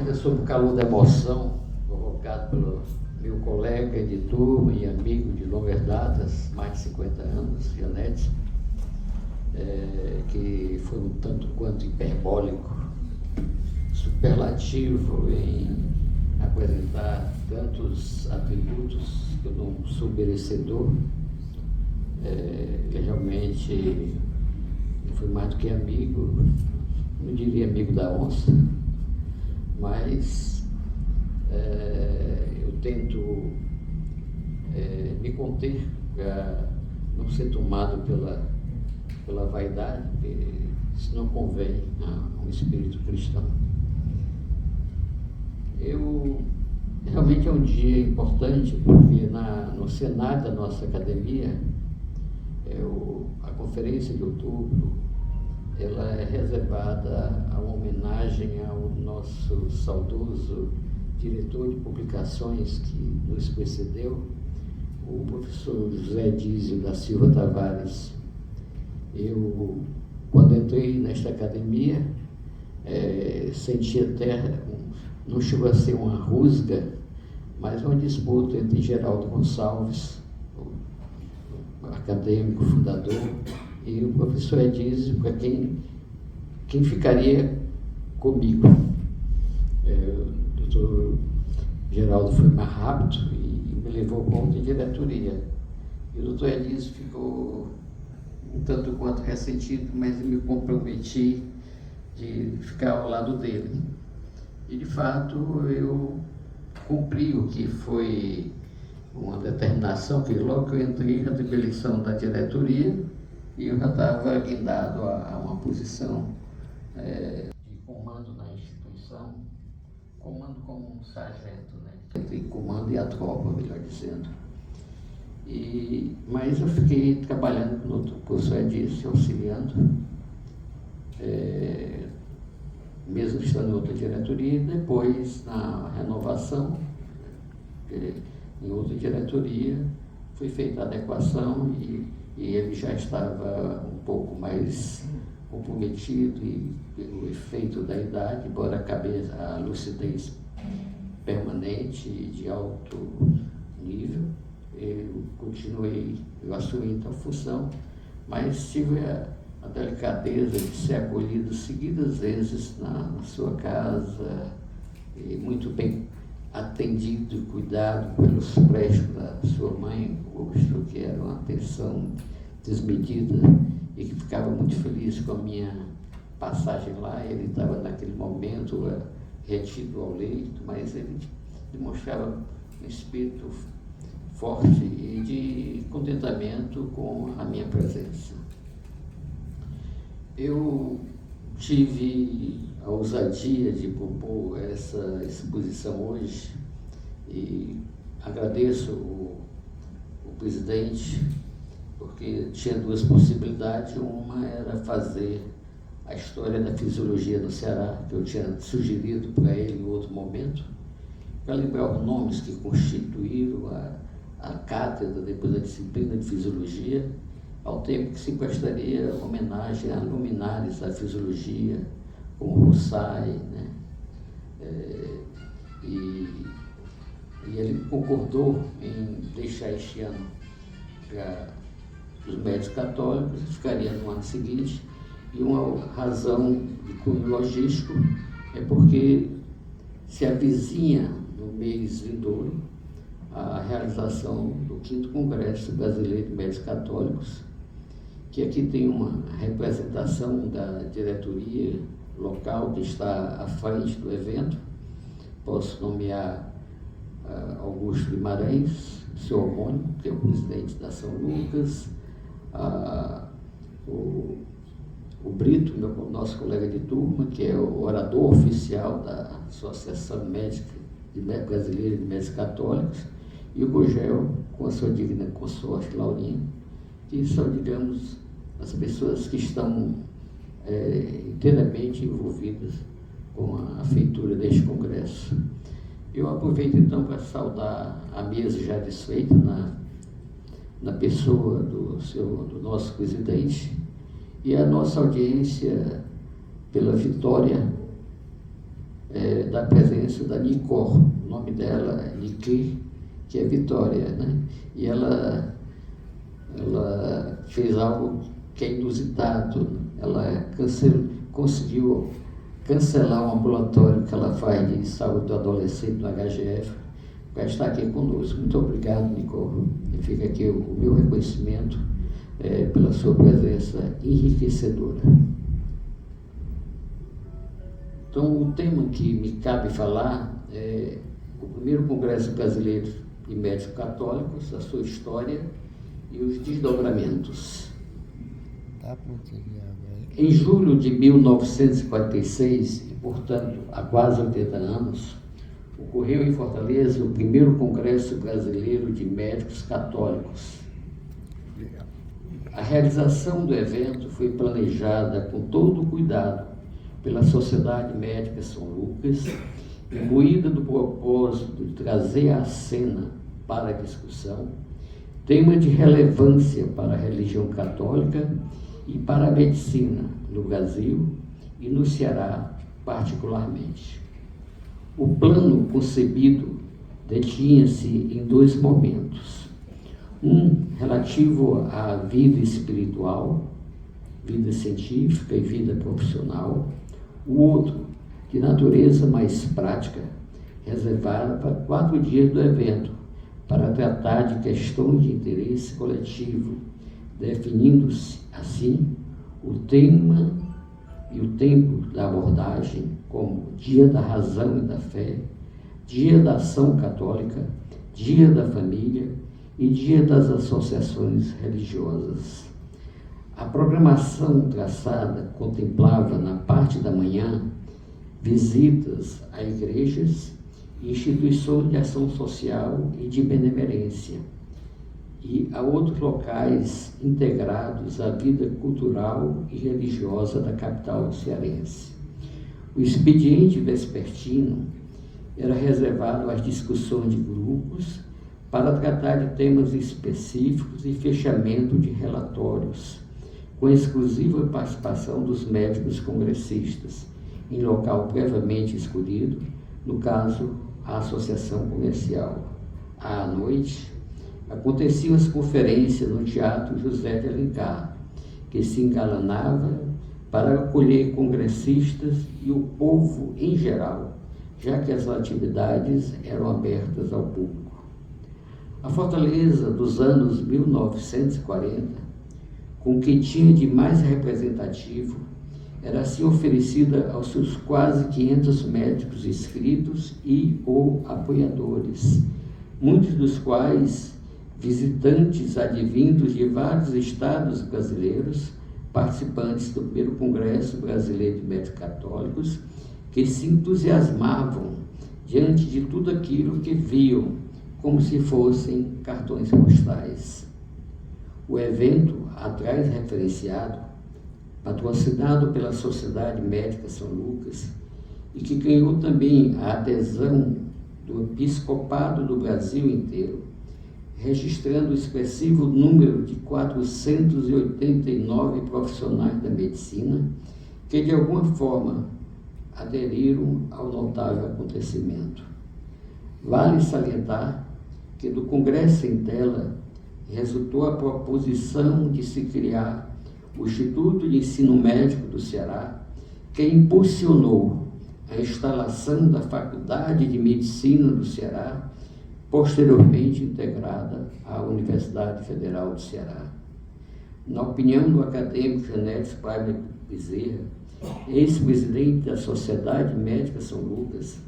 ainda sob o calor da emoção provocado pelo meu colega de turma e amigo de longas datas, mais de 50 anos, Janete, que foi um tanto quanto hiperbólico, superlativo em apresentar tantos atributos que eu não sou merecedor. Realmente foi mais do que amigo, não diria amigo da onça, mas eu tento me conter para não ser tomado pela vaidade, porque isso não convém a um espírito cristão. Realmente é um dia importante, porque no cenário da nossa academia, a conferência de outubro, ela é reservada a uma homenagem ao nosso saudoso diretor de publicações que nos precedeu, o professor José Dízio da Silva Tavares. Eu, quando entrei nesta academia, senti até, não chegou a ser uma rusga, mas uma disputa entre Geraldo Gonçalves, o acadêmico fundador, e o professor Edísio, para quem ficaria comigo. O doutor Geraldo foi mais rápido e me levou para outra diretoria. E o doutor Edísio ficou um tanto quanto ressentido, mas eu me comprometi de ficar ao lado dele. E, de fato, eu cumpri o que foi uma determinação, que logo que eu entrei, já teve eleição da diretoria, e eu já estava guindado a uma posição de comando na instituição, comando como um sargento, né? Entre comando e a tropa, melhor dizendo. Mas eu fiquei trabalhando com o doutor professor Edício, auxiliando, mesmo estando em outra diretoria, e depois, na renovação, em outra diretoria, foi feita a adequação e ele já estava um pouco mais comprometido e pelo efeito da idade, embora a lucidez permanente de alto nível, eu assumi então a função, mas tive a delicadeza de ser acolhido seguidas vezes na sua casa, e muito bem atendido e cuidado pelos prestes da sua mãe, Augusto, que era uma atenção desmedida e que ficava muito feliz com a minha passagem lá. Ele estava naquele momento retido ao leito, mas ele demonstrava um espírito forte e de contentamento com a minha presença. Eu tive a ousadia de propor essa exposição hoje e agradeço o presidente, porque tinha duas possibilidades. Uma era fazer a história da fisiologia no Ceará, que eu tinha sugerido para ele em outro momento, para lembrar os nomes que constituíram a cátedra, depois a disciplina de fisiologia, ao tempo que se prestaria homenagem a luminares da fisiologia, como Rossai, né? E ele concordou em deixar este ano para os médicos católicos, ficaria no ano seguinte, e uma razão de cunho logístico é porque se avizinha no mês vindouro a realização do 5º Congresso Brasileiro de Médicos Católicos, que aqui tem uma representação da diretoria local que está à frente do evento. Posso nomear Augusto Guimarães, seu homônimo, que é o presidente da São Lucas, o Brito, nosso colega de turma, que é o orador oficial da Associação Brasileira de Médicos Católicos, e o Gugel, com a sua digna consorte Laurinha, que são, digamos, as pessoas que estão inteiramente envolvidas com a feitura deste congresso. Eu aproveito então para saudar a mesa já desfeita na pessoa do nosso presidente e a nossa audiência pela vitória da presença da Nicor. O nome dela é Niki, que é Vitória, né? E ela fez algo que é inusitado. Ela conseguiu cancelar um ambulatório que ela faz de saúde do adolescente no HGF para estar aqui conosco. Muito obrigado, Nicor. E fica aqui o meu reconhecimento pela sua presença enriquecedora. Então, o tema que me cabe falar é o primeiro Congresso Brasileiro de Médicos Católicos, a sua história e os desdobramentos. Em julho de 1946, e portanto há quase 80 anos, ocorreu em Fortaleza o primeiro Congresso Brasileiro de Médicos Católicos. A realização do evento foi planejada com todo o cuidado pela Sociedade Médica São Lucas, imbuída do propósito de trazer à cena para a discussão tema de relevância para a religião católica e para a medicina no Brasil e no Ceará particularmente. O plano concebido detinha-se em dois momentos. Um relativo à vida espiritual, vida científica e vida profissional. O outro, de natureza mais prática, reservado para 4 dias do evento, para tratar de questões de interesse coletivo, definindo-se, assim, o tema e o tempo da abordagem como Dia da Razão e da Fé, Dia da Ação Católica, Dia da Família e Dia das Associações Religiosas. A programação traçada contemplava, na parte da manhã, visitas a igrejas e instituições de ação social e de benemerência, e a outros locais integrados à vida cultural e religiosa da capital cearense. O expediente vespertino era reservado às discussões de grupos para tratar de temas específicos e fechamento de relatórios, com exclusiva participação dos médicos congressistas, em local previamente escolhido, no caso, a Associação Comercial. À noite, aconteciam as conferências no Teatro José de Alencar, que se engalanava para acolher congressistas e o povo em geral, já que as atividades eram abertas ao público. A Fortaleza dos anos 1940, com o que tinha de mais representativo, era assim oferecida aos seus quase 500 médicos inscritos e ou apoiadores, muitos dos quais visitantes advindos de vários estados brasileiros, participantes do primeiro Congresso Brasileiro de Médicos Católicos, que se entusiasmavam diante de tudo aquilo que viam, como se fossem cartões postais. O evento, atrás referenciado, patrocinado pela Sociedade Médica São Lucas, e que ganhou também a adesão do episcopado do Brasil inteiro, registrando o expressivo número de 489 profissionais da medicina que, de alguma forma, aderiram ao notável acontecimento. Vale salientar que do Congresso em Tela resultou a proposição de se criar o Instituto de Ensino Médico do Ceará, que impulsionou a instalação da Faculdade de Medicina do Ceará, posteriormente integrada à Universidade Federal do Ceará. Na opinião do acadêmico Genésio Paiva Bezerra, ex-presidente da Sociedade Médica São Lucas,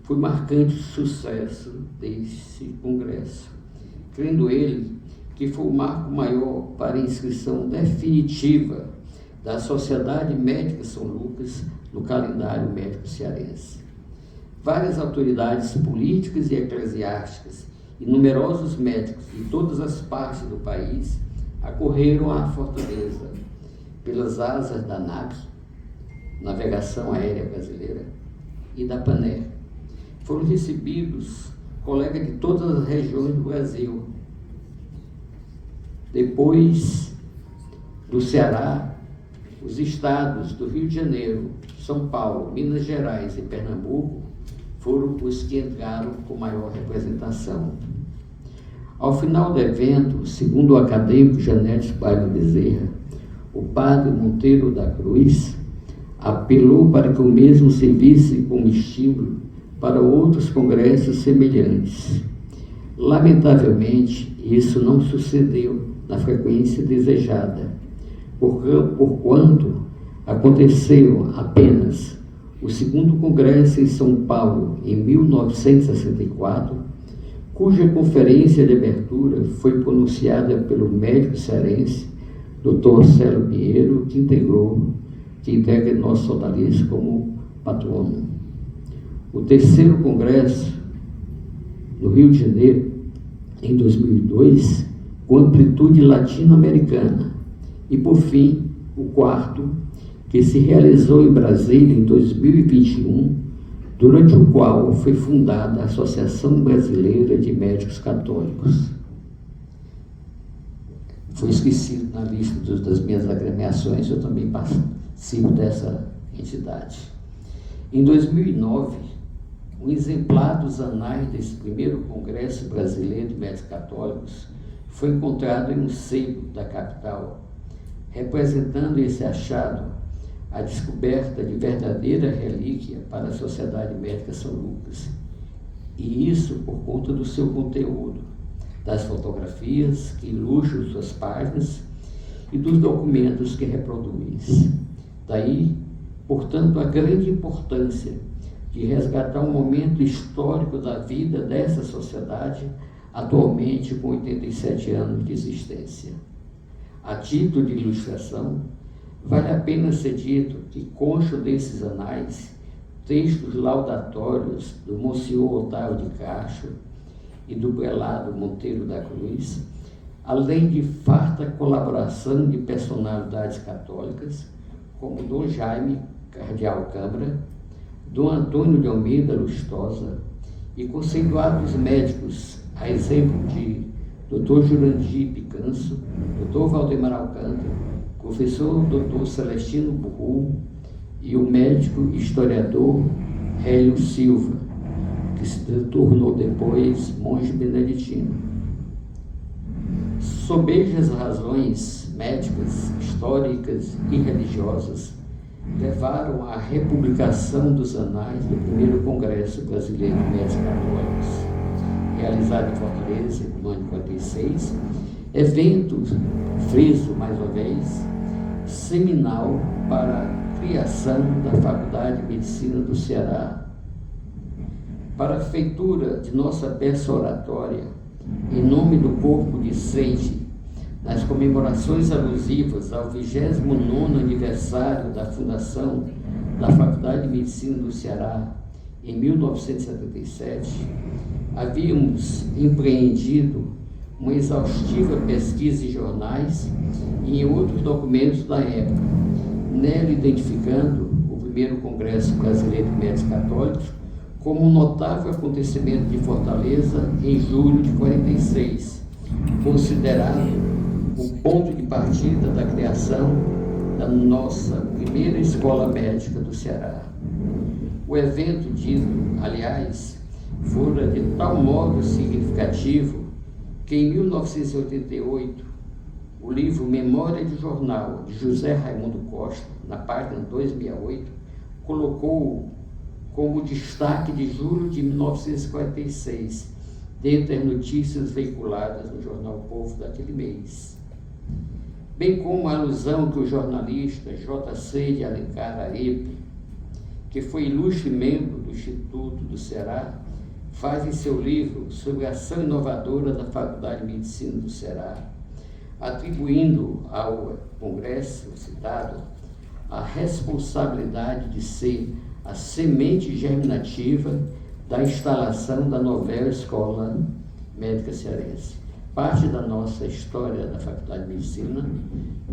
foi marcante o sucesso desse congresso, crendo ele que foi o marco maior para a inscrição definitiva da Sociedade Médica São Lucas no calendário médico cearense. Várias autoridades políticas e eclesiásticas e numerosos médicos de todas as partes do país acorreram à Fortaleza pelas asas da NAB, Navegação Aérea Brasileira, e da PANER. Foram recebidos colegas de todas as regiões do Brasil. Depois do Ceará, os estados do Rio de Janeiro, São Paulo, Minas Gerais e Pernambuco foram os que entraram com maior representação. Ao final do evento, segundo o acadêmico Janete Bailo Bezerra, o padre Monteiro da Cruz apelou para que o mesmo servisse como estímulo para outros congressos semelhantes. Lamentavelmente, isso não sucedeu na frequência desejada, porquanto aconteceu apenas o segundo congresso em São Paulo, em 1964, cuja conferência de abertura foi pronunciada pelo médico cearense, Dr. Célio Pinheiro, que integra nosso sodalista como patrono. O terceiro congresso, no Rio de Janeiro, em 2002, com amplitude latino-americana. E, por fim, o quarto, que se realizou em Brasília em 2021, durante o qual foi fundada a Associação Brasileira de Médicos Católicos. Foi esquecido na lista das minhas agremiações, eu também participo dessa entidade. Em 2009, um exemplar dos anais desse primeiro Congresso Brasileiro de Médicos Católicos foi encontrado em um sebo da capital, representando esse achado a descoberta de verdadeira relíquia para a Sociedade Médica São Lucas. E isso por conta do seu conteúdo, das fotografias que ilustram suas páginas e dos documentos que reproduz. Daí, portanto, a grande importância de resgatar um momento histórico da vida dessa sociedade, atualmente com 87 anos de existência. A título de ilustração, vale a pena ser dito que constam desses anais textos laudatórios do Monsenhor Otávio de Castro e do prelado Monteiro da Cruz, além de farta colaboração de personalidades católicas, como Dom Jaime Cardeal Câmara, Dom Antônio de Almeida Lustosa e conceituados médicos, a exemplo de Dr. Jurandir Picanso, Dr. Valdemar Alcântara, professor Dr. Celestino Burru e o médico historiador Hélio Silva, que se tornou depois monge beneditino. Sob as razões médicas, históricas e religiosas, levaram à republicação dos anais do primeiro Congresso Brasileiro de Médicos Católicos, realizado em Fortaleza, no ano de 46, evento, friso mais uma vez, seminal para a criação da Faculdade de Medicina do Ceará. Para a feitura de nossa peça oratória, em nome do corpo discente, nas comemorações alusivas ao 29º aniversário da fundação da Faculdade de Medicina do Ceará, em 1977, havíamos empreendido uma exaustiva pesquisa em jornais e em outros documentos da época, nela identificando o primeiro Congresso Brasileiro de Médicos Católicos como um notável acontecimento de Fortaleza em julho de 46, considerado o ponto de partida da criação da nossa primeira escola médica do Ceará. O evento dito, aliás, fora de tal modo significativo que em 1988, o livro Memória de Jornal, de José Raimundo Costa, na página 268, colocou como destaque de julho de 1946, dentre as notícias veiculadas no jornal Povo daquele mês. Bem como a alusão que o jornalista J.C. de Alencar Arepe, que foi ilustre membro do Instituto do Ceará, faz em seu livro sobre a ação inovadora da Faculdade de Medicina do Ceará, atribuindo ao Congresso citado a responsabilidade de ser a semente germinativa da instalação da nova Escola Médica Cearense. Parte da nossa história da Faculdade de Medicina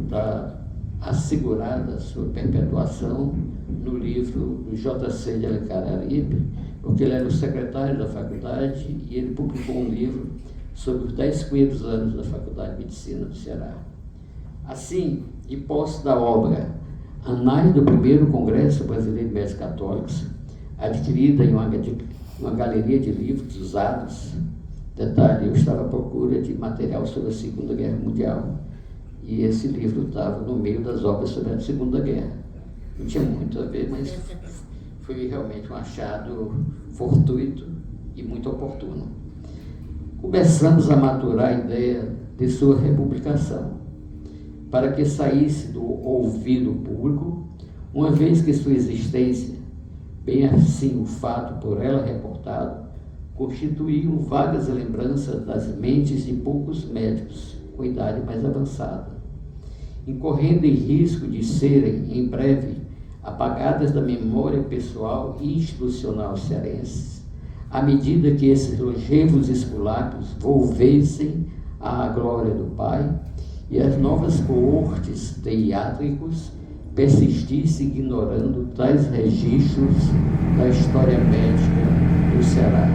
está assegurada sua perpetuação no livro do J.C. de Alencar Arepe, porque ele era o secretário da faculdade e ele publicou um livro sobre os 10 primeiros anos da Faculdade de Medicina do Ceará. Assim, de posse da obra Anais do primeiro Congresso Brasileiro de Médicos Católicos, adquirida em uma galeria de livros usados. Detalhe, eu estava à procura de material sobre a Segunda Guerra Mundial e esse livro estava no meio das obras sobre a Segunda Guerra. Não tinha muito a ver, mas foi realmente um achado fortuito e muito oportuno. Começamos a maturar a ideia de sua republicação, para que saísse do ouvido público, uma vez que sua existência, bem assim o fato por ela reportado, constituíam vagas lembranças das mentes de poucos médicos com idade mais avançada, incorrendo em risco de serem, em breve, apagadas da memória pessoal e institucional cearense, à medida que esses longevos esculapos volvessem à glória do Pai e as novas coortes teátricos persistissem ignorando tais registros da história médica do Ceará.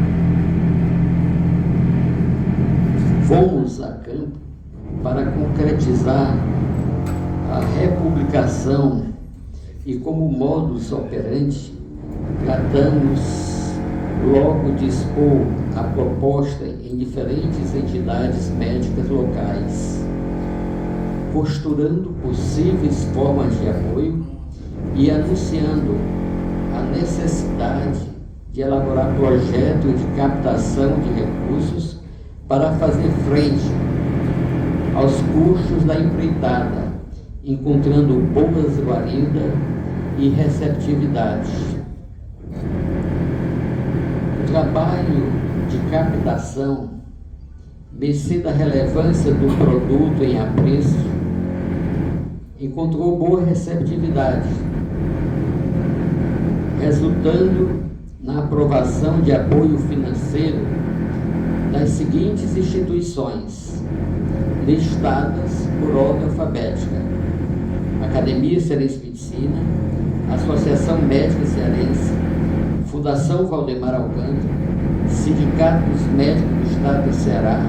Fomos a campo para concretizar a republicação e, como modus operandi, tratamos logo de expor a proposta em diferentes entidades médicas locais, posturando possíveis formas de apoio e anunciando a necessidade de elaborar projetos de captação de recursos para fazer frente aos custos da empreitada, encontrando boas guaridas e receptividade. O trabalho de captação, mercê da relevância do produto em apreço, encontrou boa receptividade, resultando na aprovação de apoio financeiro das seguintes instituições, listadas por ordem alfabética: Academia Cearense de Medicina, Associação Médica Cearense, Fundação Valdemar Alcântara, Sindicato dos Médicos do Estado do Ceará,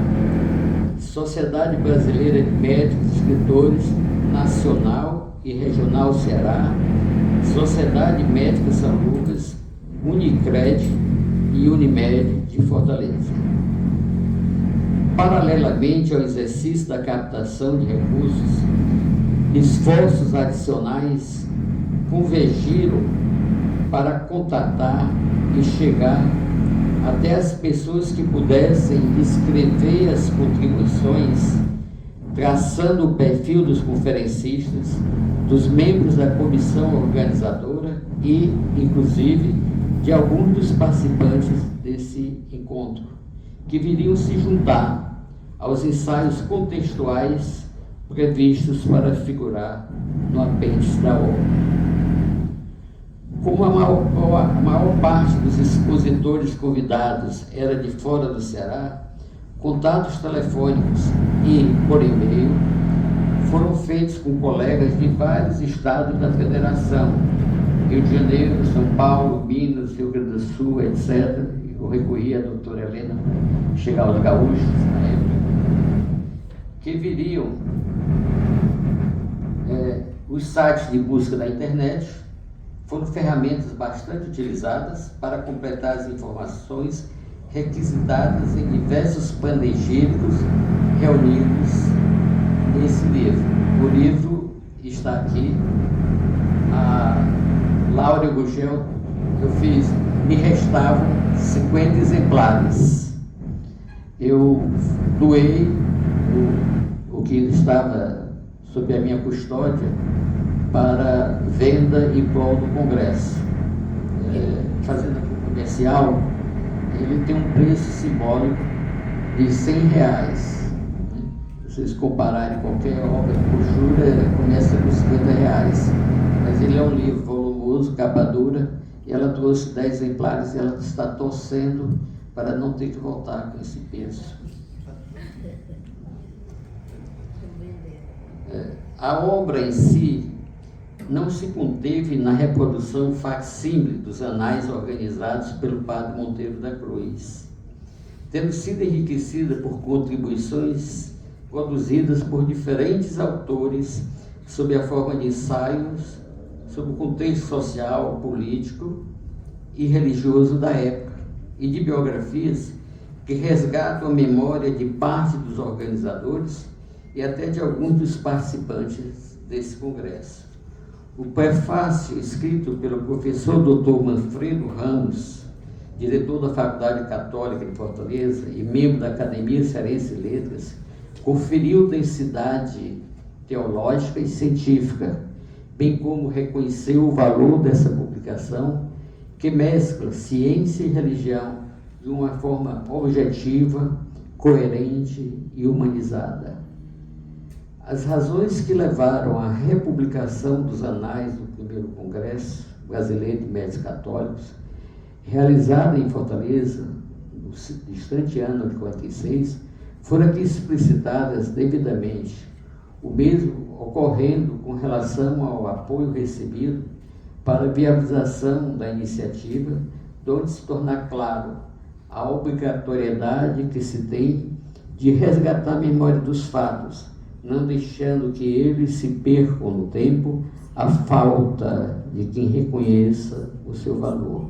Sociedade Brasileira de Médicos e Escritores Nacional e Regional Ceará, Sociedade Médica São Lucas, Unicred e Unimed de Fortaleza. Paralelamente ao exercício da captação de recursos, esforços adicionais convergiram para contatar e chegar até as pessoas que pudessem escrever as contribuições, traçando o perfil dos conferencistas, dos membros da comissão organizadora e, inclusive, de alguns dos participantes desse encontro, que viriam se juntar aos ensaios contextuais previstos para figurar no apêndice da obra. Como a maior parte dos expositores convidados era de fora do Ceará, contatos telefônicos e por e-mail foram feitos com colegas de vários estados da federação, Rio de Janeiro, São Paulo, Minas, Rio Grande do Sul, etc. Eu recorri à doutora Helena para chegar aos gaúchos na época, que viriam os sites de busca da internet. Foram ferramentas bastante utilizadas para completar as informações requisitadas em diversos panegíricos reunidos nesse livro. O livro está aqui. A Laura Gugel, me restavam 50 exemplares. Eu doei o que estava sob a minha custódia para venda em prol do Congresso. Fazendo aqui o comercial, ele tem um preço simbólico de R$100. Se vocês compararem qualquer obra de costura, começa com R$50. Mas ele é um livro volumoso, capa dura, e ela trouxe 10 exemplares e ela está torcendo para não ter que voltar com esse peso. A obra em si não se conteve na reprodução facsímile dos anais organizados pelo padre Monteiro da Cruz, tendo sido enriquecida por contribuições produzidas por diferentes autores sob a forma de ensaios sobre o contexto social, político e religioso da época, e de biografias que resgatam a memória de parte dos organizadores e até de alguns dos participantes desse congresso. O prefácio, escrito pelo professor Dr. Manfredo Ramos, diretor da Faculdade Católica de Fortaleza e membro da Academia Cearense de Letras, conferiu densidade teológica e científica, bem como reconheceu o valor dessa publicação, que mescla ciência e religião de uma forma objetiva, coerente e humanizada. As razões que levaram à republicação dos anais do primeiro Congresso Brasileiro de Médicos Católicos, realizado em Fortaleza, no distante ano de 46, foram aqui explicitadas devidamente, o mesmo ocorrendo com relação ao apoio recebido para a viabilização da iniciativa, de onde se tornar claro a obrigatoriedade que se tem de resgatar a memória dos fatos, não deixando que eles se percam no tempo, a falta de quem reconheça o seu valor.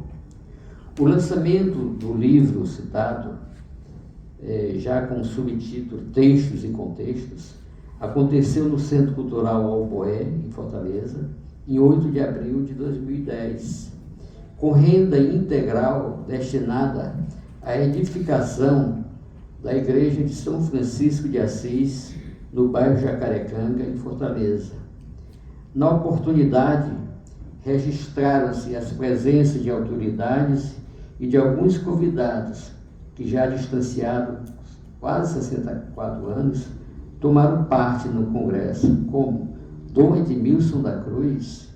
O lançamento do livro citado, já com o subtítulo Textos e Contextos, aconteceu no Centro Cultural Alboé, em Fortaleza, em 8 de abril de 2010, com renda integral destinada à edificação da Igreja de São Francisco de Assis, no bairro Jacarecanga, em Fortaleza. Na oportunidade, registraram-se as presenças de autoridades e de alguns convidados que, já distanciados quase 64 anos, tomaram parte no congresso, como Dom Edmilson da Cruz,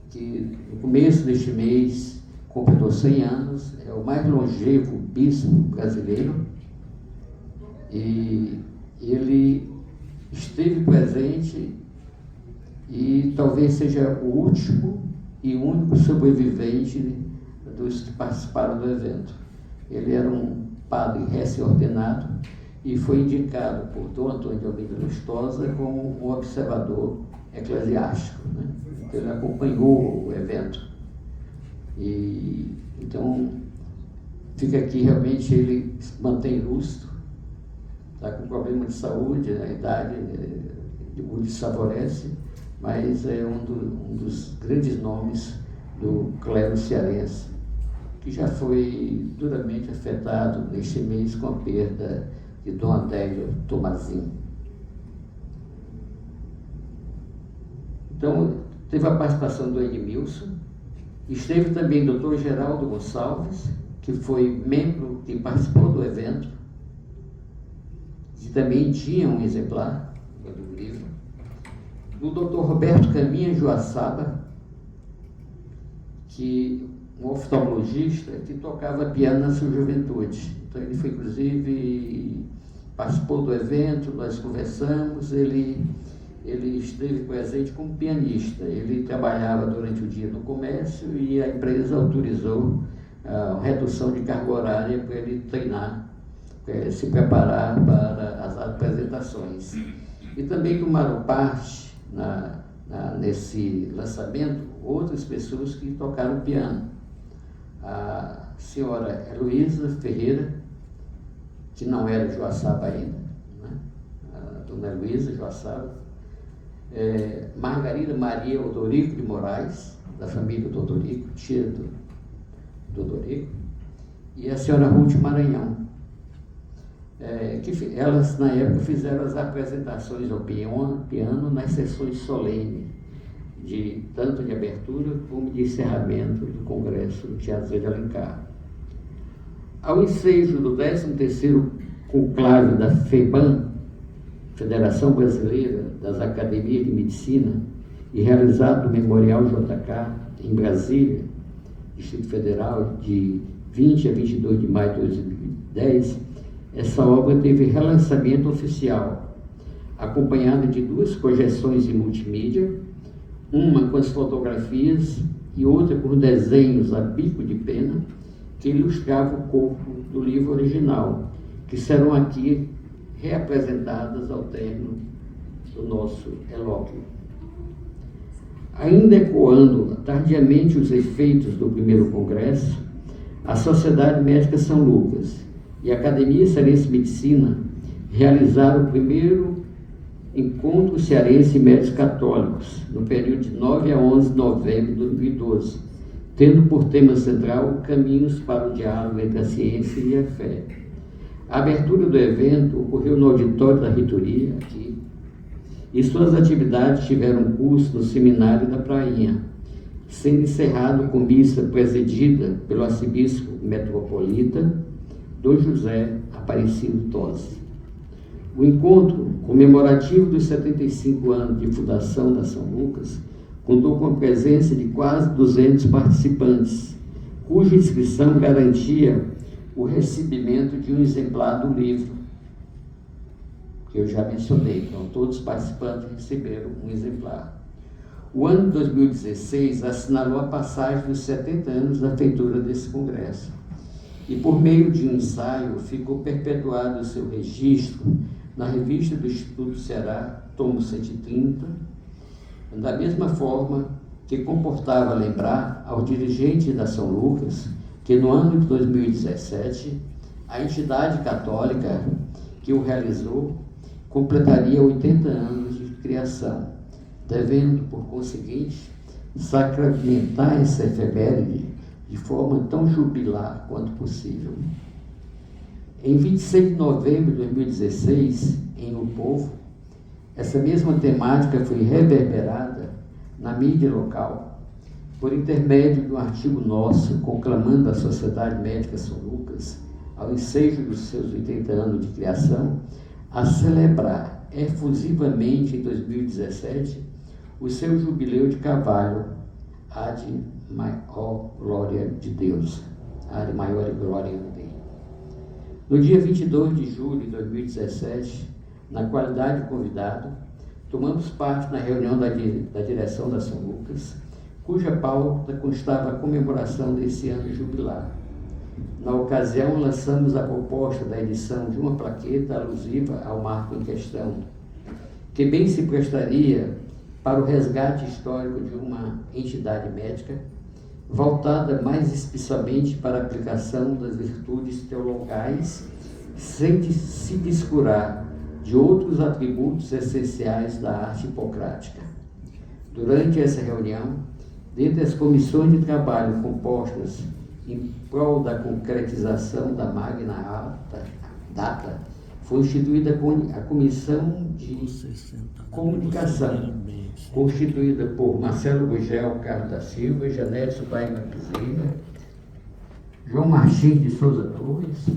que no começo deste mês completou 100 anos, é o mais longevo bispo brasileiro, e ele esteve presente e talvez seja o último e único sobrevivente dos que participaram do evento. Ele era um padre recém-ordenado e foi indicado por Dom Antônio de Almeida Lustosa como um observador eclesiástico, né? Então, ele acompanhou o evento. E então fica aqui, realmente ele se mantém lúcido, está com problema de saúde, a idade o desfavorece, mas é um dos grandes nomes do clero cearense, que já foi duramente afetado neste mês com a perda de Dom Adélio Tomazinho. Então, teve a participação do Edmilson, esteve também o Dr. Geraldo Gonçalves, que foi membro que participou do evento, que também tinha um exemplar do livro, do Dr. Roberto Caminha Joaçaba, que um oftalmologista que tocava piano na sua juventude. Então ele foi, inclusive, participou do evento, nós conversamos, ele esteve presente como pianista. Ele trabalhava durante o dia no comércio e a empresa autorizou a redução de carga horária para ele treinar, se preparar para as apresentações. E também tomaram parte nesse lançamento outras pessoas que tocaram piano. A senhora Heloísa Ferreira, que não era Joaçaba ainda, né? A dona Heloísa Joaçaba, Margarida Maria Odorico de Moraes, da família do Odorico, tia do Odorico, e a senhora Ruth Maranhão, que elas na época fizeram as apresentações ao piano nas sessões solenes, tanto de abertura como de encerramento do Congresso do Teatro de Alencar. Ao ensejo do 13º conclave da FEBAM, Federação Brasileira das Academias de Medicina, e realizado no Memorial JK, em Brasília, Distrito Federal, de 20 a 22 de maio de 2010, essa obra teve relançamento oficial, acompanhada de 2 projeções em multimídia, uma com as fotografias e outra com desenhos a bico de pena, que ilustravam o corpo do livro original, que serão aqui reapresentadas ao término do nosso elóquio. Ainda ecoando tardiamente os efeitos do primeiro congresso, a Sociedade Médica São Lucas e a Academia Cearense de Medicina realizaram o primeiro Encontro Cearense de Médicos Católicos, no período de 9 a 11 de novembro de 2012, tendo por tema central caminhos para o diálogo entre a ciência e a fé. A abertura do evento ocorreu no auditório da reitoria, aqui, e suas atividades tiveram curso no Seminário da Prainha, sendo encerrado com missa presidida pelo arcebispo metropolita Dom José Aparecido Tosi. O encontro comemorativo dos 75 anos de fundação da São Lucas contou com a presença de quase 200 participantes, cuja inscrição garantia o recebimento de um exemplar do livro, que eu já mencionei. Então, todos os participantes receberam um exemplar. O ano de 2016 assinalou a passagem dos 70 anos da feitura desse congresso, e por meio de um ensaio ficou perpetuado o seu registro na revista do Instituto Ceará, tomo 130, da mesma forma que comportava lembrar aos dirigentes da São Lucas que no ano de 2017, a entidade católica que o realizou completaria 80 anos de criação, devendo, por conseguinte, sacramentar essa efeméride de forma tão jubilar quanto possível. Em 26 de novembro de 2016, em O Povo, essa mesma temática foi reverberada na mídia local, por intermédio de um artigo nosso conclamando a Sociedade Médica São Lucas, ao ensejo dos seus 80 anos de criação, a celebrar efusivamente em 2017 o seu jubileu de Carvalho, ad maior glória de Deus, ad maior glória de Deus. No dia 22 de julho de 2017, na qualidade de convidado, tomamos parte na reunião da direção da São Lucas, cuja pauta constava a comemoração desse ano jubilar. Na ocasião, lançamos a proposta da edição de uma plaqueta alusiva ao marco em questão, que bem se prestaria para o resgate histórico de uma entidade médica, voltada mais especialmente para a aplicação das virtudes teologais, sem se descurar de outros atributos essenciais da arte hipocrática. Durante essa reunião, dentre as comissões de trabalho compostas em prol da concretização da Magna Data, foi instituída a Comissão de Comunicação, constituída por Marcelo Gugel Carlos da Silva, Janete Subaima Piseira, João Martins de Souza Torres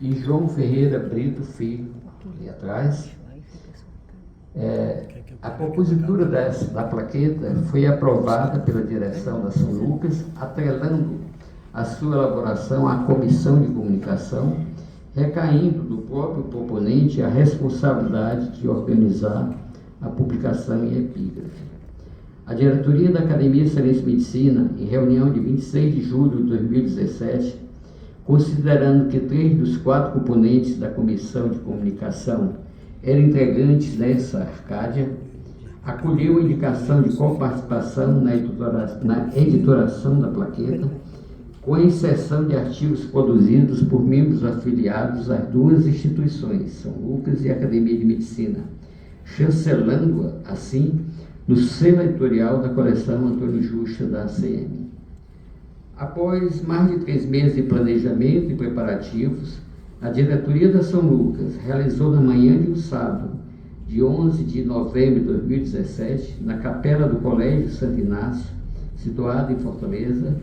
e João Ferreira Brito Filho, ali atrás. A compositura da plaqueta foi aprovada pela direção da São Lucas, atrelando a sua elaboração à Comissão de Comunicação, recaindo do próprio proponente a responsabilidade de organizar a publicação em epígrafe. A diretoria da Academia Cearense de Medicina, em reunião de 26 de julho de 2017, considerando que 3 dos 4 componentes da Comissão de Comunicação eram integrantes dessa Arcádia, acolheu a indicação de coparticipação na editoração da plaqueta, com exceção de artigos produzidos por membros afiliados às duas instituições, São Lucas e Academia de Medicina, chancelando-a, assim, no selo editorial da coleção Antônio Justa da ACM. Após mais de 3 meses de planejamento e preparativos, a diretoria da São Lucas realizou na manhã de um sábado, de 11 de novembro de 2017, na capela do Colégio Santo Inácio, situado em Fortaleza,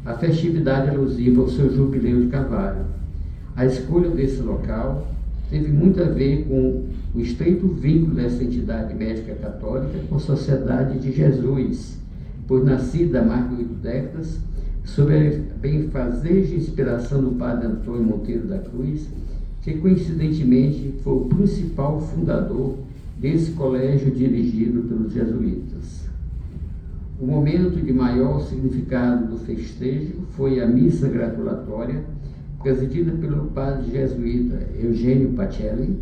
a festividade alusiva ao seu jubileu de Carvalho. A escolha desse local teve muito a ver com o estreito vínculo dessa entidade médica católica com a Sociedade de Jesus, pois nascida há mais de 8 décadas, sob a benfazeja inspiração do padre Antônio Monteiro da Cruz, que coincidentemente foi o principal fundador desse colégio dirigido pelos jesuítas. O momento de maior significado do festejo foi a missa gratulatória, presidida pelo padre jesuíta Eugênio Pacelli,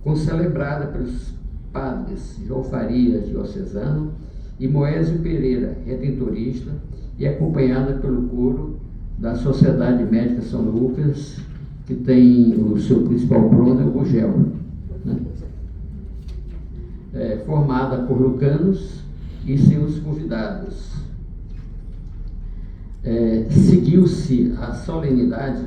concelebrada pelos padres João Farias diocesano e Moésio Pereira, redentorista, e acompanhada pelo coro da Sociedade Médica São Lucas, que tem o seu principal prono, o Gugel, né? Formada por lucanos e seus convidados. Seguiu-se a solenidade.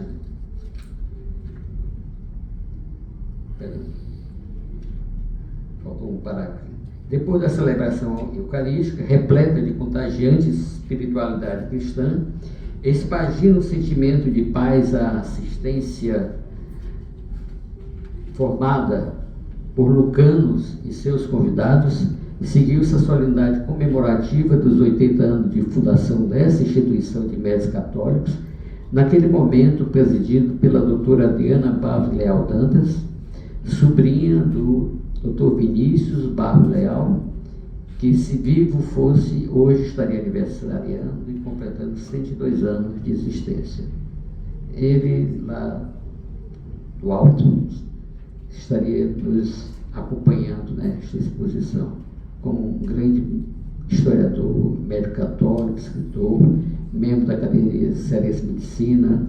Faltou um parágrafo. Depois da celebração eucarística, repleta de contagiante espiritualidade cristã, expandindo o sentimento de paz à assistência formada por lucanos e seus convidados, seguiu-se a solenidade comemorativa dos 80 anos de fundação dessa instituição de médicos católicos, naquele momento presidido pela doutora Adriana Barros Leal Dantas, sobrinha do Dr. Vinícius Barros Leal, que, se vivo fosse, hoje estaria aniversariando e completando 102 anos de existência. Ele, lá do alto, estaria nos acompanhando nesta exposição, como um grande historiador, médico católico, escritor, membro da Academia Cearense de Medicina,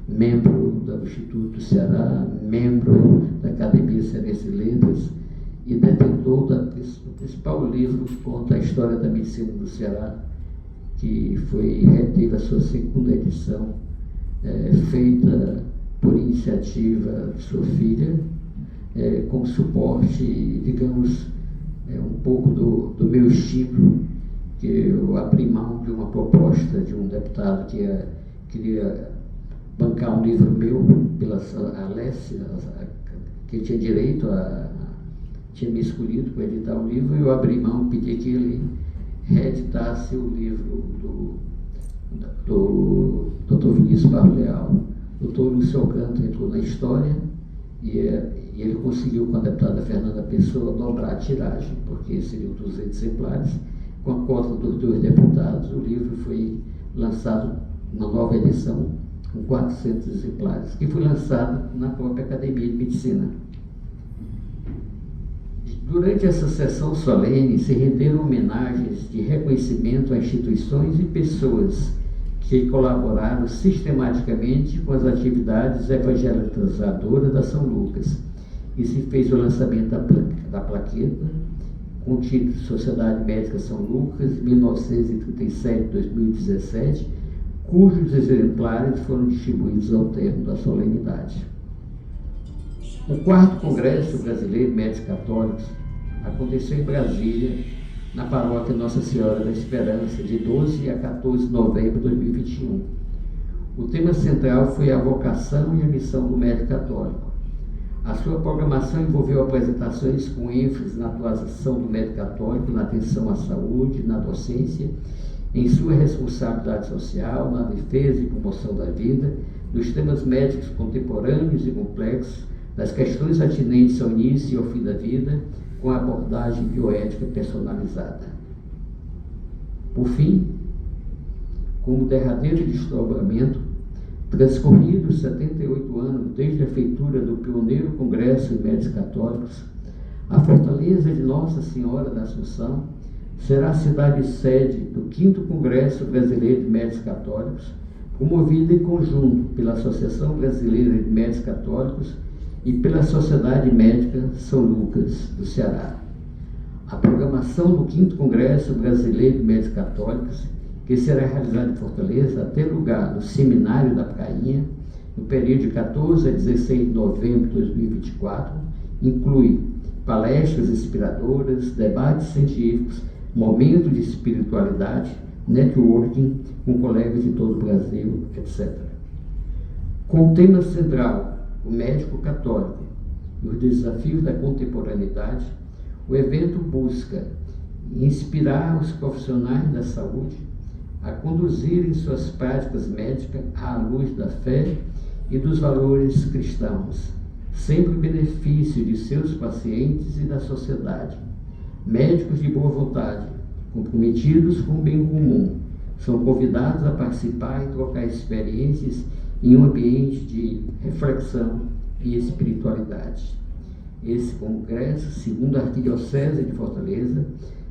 membro do Instituto do Ceará, membro da Academia Cearense de Letras e detentor do principal livro que conta a história da medicina do Ceará, que teve a sua segunda edição, feita por iniciativa de sua filha, com suporte, digamos, um pouco do meu estímulo, que eu abri mão de uma proposta de um deputado que queria bancar um livro meu, pela Alessia, que tinha direito tinha me escolhido para editar um livro, e eu abri mão, pedi que ele reeditasse o livro do Dr. Vinícius Barros Leal. O Dr. Lúcio Alcântara entrou na história e ele conseguiu, com a deputada Fernanda Pessoa, dobrar a tiragem, porque seriam 200 exemplares. Com a cota dos 2 deputados, o livro foi lançado na nova edição, com 400 exemplares, que foi lançado na própria Academia de Medicina. Durante essa sessão solene, se renderam homenagens de reconhecimento a instituições e pessoas que colaboraram sistematicamente com as atividades evangelizadoras da São Lucas, e se fez o lançamento da plaqueta com o título Sociedade Médica São Lucas, 1937-2017, cujos exemplares foram distribuídos ao termo da solenidade. O 4º Congresso Brasileiro de Médicos Católicos aconteceu em Brasília, na paróquia Nossa Senhora da Esperança, de 12 a 14 de novembro de 2021. O tema central foi a vocação e a missão do médico católico. A sua programação envolveu apresentações com ênfase na atuação do médico católico na atenção à saúde, na docência, em sua responsabilidade social, na defesa e promoção da vida, dos temas médicos contemporâneos e complexos, das questões atinentes ao início e ao fim da vida, com a abordagem bioética personalizada. Por fim, como derradeiro desdobramento, transcorridos 78 anos desde a feitura do pioneiro Congresso de Médicos Católicos, a Fortaleza de Nossa Senhora da Assunção será a cidade-sede do 5º Congresso Brasileiro de Médicos Católicos, promovido em conjunto pela Associação Brasileira de Médicos Católicos e pela Sociedade Médica São Lucas do Ceará. A programação do 5º Congresso Brasileiro de Médicos Católicos, que será realizado em Fortaleza, até lugar no Seminário da Prainha, no período de 14 a 16 de novembro de 2024, inclui palestras inspiradoras, debates científicos, momentos de espiritualidade, networking com colegas de todo o Brasil, etc. Com o tema central, o médico católico e os desafios da contemporaneidade, o evento busca inspirar os profissionais da saúde a conduzirem suas práticas médicas à luz da fé e dos valores cristãos, sempre em benefício de seus pacientes e da sociedade. Médicos de boa vontade, comprometidos com o bem comum, são convidados a participar e trocar experiências em um ambiente de reflexão e espiritualidade. Esse congresso, segundo a Arquidiocese de Fortaleza,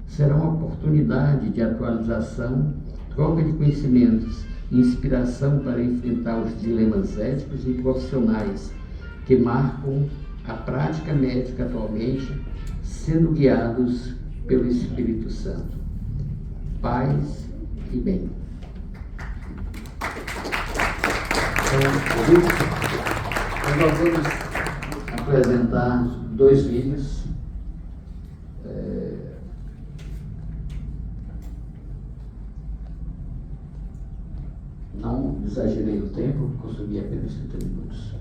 será uma oportunidade de atualização, troca de conhecimentos e inspiração para enfrentar os dilemas éticos e profissionais que marcam a prática médica atualmente, sendo guiados pelo Espírito Santo. Paz e bem. Então, nós vamos apresentar 2 vídeos. Não exagerei o tempo, consumi apenas 30 minutos.